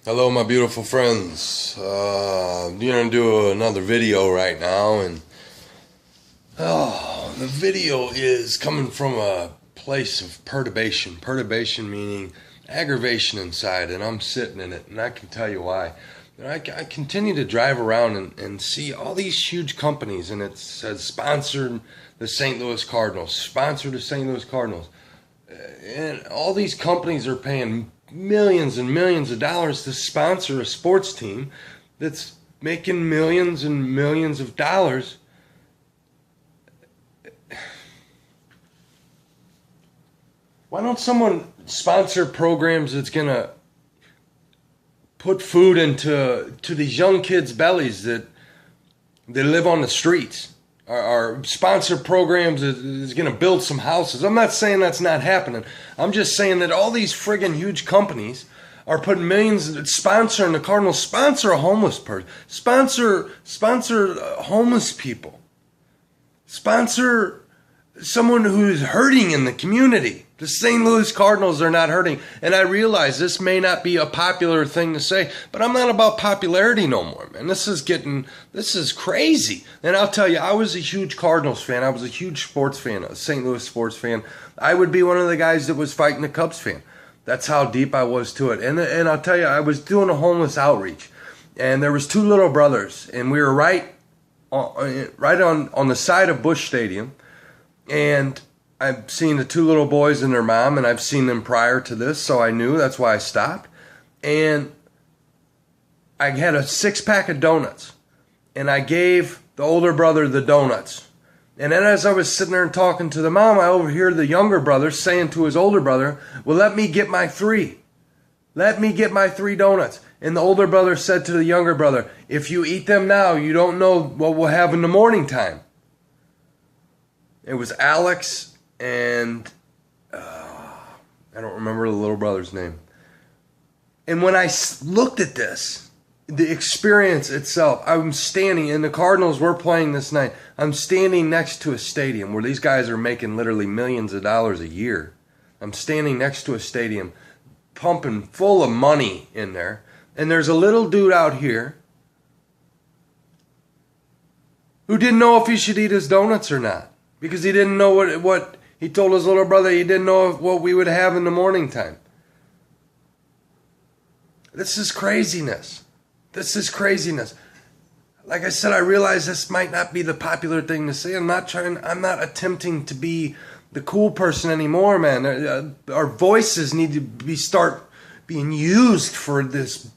Hello, my beautiful friends. I'm gonna do another video right now, and the video is coming from a place of perturbation. Perturbation meaning aggravation inside, and I'm sitting in it, and I can tell you why. I continue to drive around and see all these huge companies, and it says sponsored the St. Louis Cardinals, sponsored the St. Louis Cardinals, and all these companies are paying millions and millions of dollars to sponsor a sports team that's making millions and millions of dollars. Why don't someone sponsor programs that's gonna put food into these young kids' bellies that they live on the streets? Our sponsor programs is going to build some houses. I'm not saying that's not happening. I'm just saying that all these friggin' huge companies are putting millions, sponsoring the Cardinals, sponsor a homeless person, sponsor homeless people, sponsor someone who's hurting in the community. The St. Louis Cardinals are not hurting. And I realize this may not be a popular thing to say, but I'm not about popularity no more, man. This is crazy. And I'll tell you, I was a huge Cardinals fan. I was a huge sports fan, a St. Louis sports fan. I would be one of the guys that was fighting the Cubs fan. That's how deep I was to it. And I'll tell you, I was doing a homeless outreach. And there was two little brothers. And we were right on the side of Busch Stadium. And I've seen the two little boys and their mom, and I've seen them prior to this, so I knew. That's why I stopped. And I had a 6-pack of donuts, and I gave the older brother the donuts. And then as I was sitting there and talking to the mom, I overhear the younger brother saying to his older brother, well, let me get my 3. Let me get my 3 donuts. And the older brother said to the younger brother, if you eat them now, you don't know what we'll have in the morning time. It was Alex and I don't remember the little brother's name. And when I looked at this, the experience itself, I'm standing, and the Cardinals were playing this night. I'm standing next to a stadium where these guys are making literally millions of dollars a year. I'm standing next to a stadium, pumping full of money in there. And there's a little dude out here who didn't know if he should eat his donuts or not. Because he didn't know what he told his little brother, he didn't know what we would have in the morning time. This is craziness. This is craziness. Like I said, I realize this might not be the popular thing to say. I'm not attempting to be the cool person anymore, man. Our voices need to start being used for this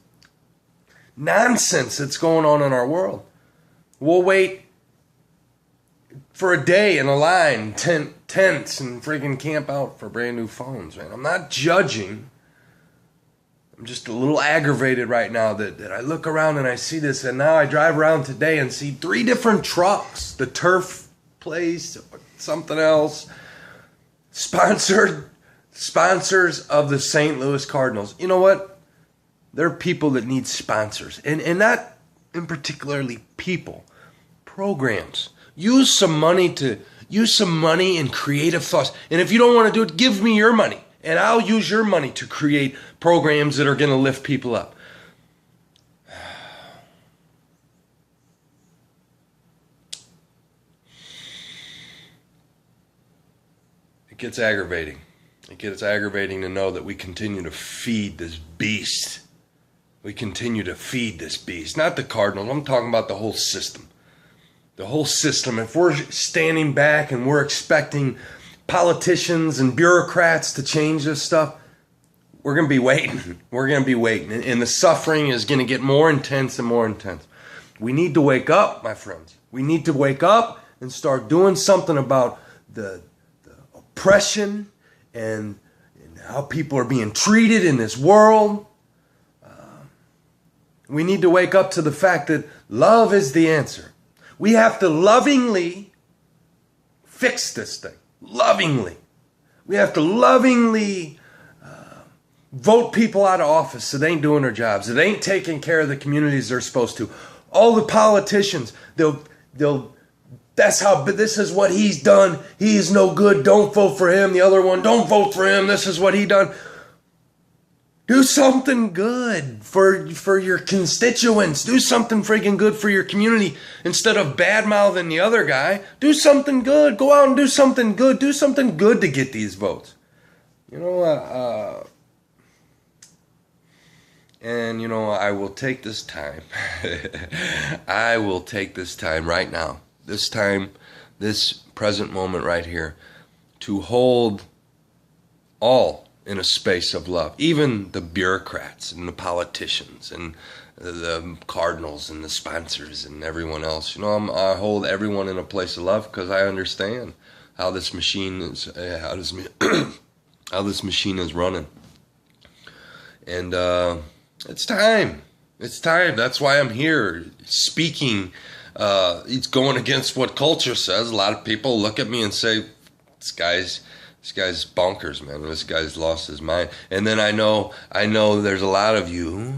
nonsense that's going on in our world. We'll wait for a day in a line, tents, and freaking camp out for brand new phones, man. I'm not judging. I'm just a little aggravated right now that I look around and I see this, and now I drive around today and see 3 different trucks. The turf place, something else. Sponsors of the St. Louis Cardinals. You know what? There are people that need sponsors. And not in particularly people. Programs. Use some money and creative thoughts. And if you don't want to do it, give me your money. And I'll use your money to create programs that are going to lift people up. It gets aggravating. It gets aggravating to know that we continue to feed this beast. We continue to feed this beast. Not the Cardinals. I'm talking about the whole system. The whole system. If we're standing back and we're expecting politicians and bureaucrats to change this stuff, we're going to be waiting. We're going to be waiting. And the suffering is going to get more intense and more intense. We need to wake up, my friends. We need to wake up and start doing something about the oppression and how people are being treated in this world. We need to wake up to the fact that love is the answer. We have to lovingly fix this thing. Lovingly. We have to lovingly vote people out of office that ain't doing their jobs, that ain't taking care of the communities they're supposed to. All the politicians, this is what he's done. He is no good. Don't vote for him. The other one, don't vote for him. This is what he done. Do something good for your constituents. Do something friggin' good for your community instead of bad-mouthing the other guy. Do something good. Go out and do something good. Do something good to get these votes. You know, and you know, I will take this time. I will take this time right now. This time, this present moment right here, to hold all in a space of love, even the bureaucrats and the politicians and the cardinals and the sponsors and everyone else. You know, I hold everyone in a place of love because I understand how this machine is, how this machine is running. And it's time. It's time. That's why I'm here speaking. It's going against what culture says. A lot of people look at me and say, this guy's bonkers, man. This guy's lost his mind. And then I know there's a lot of you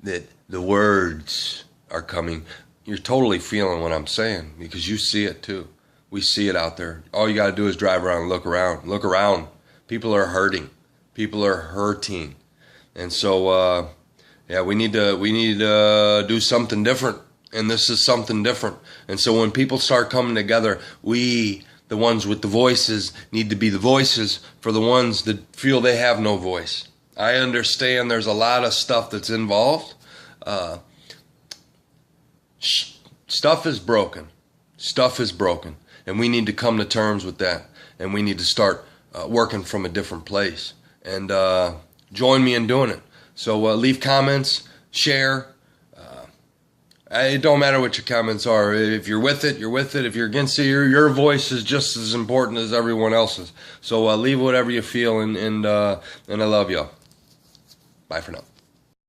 that the words are coming. You're totally feeling what I'm saying because you see it too. We see it out there. All you got to do is drive around and look around. Look around. People are hurting. People are hurting. And so, yeah, we need to do something different. And this is something different. And so when people start coming together, we, the ones with the voices, need to be the voices for the ones that feel they have no voice. I understand there's a lot of stuff that's involved. Stuff is broken. Stuff is broken. And we need to come to terms with that. And we need to start working from a different place. And join me in doing it. So leave comments, share. It don't matter what your comments are. If you're with it, you're with it. If you're against it, your voice is just as important as everyone else's. So leave whatever you feel, and I love y'all. Bye for now.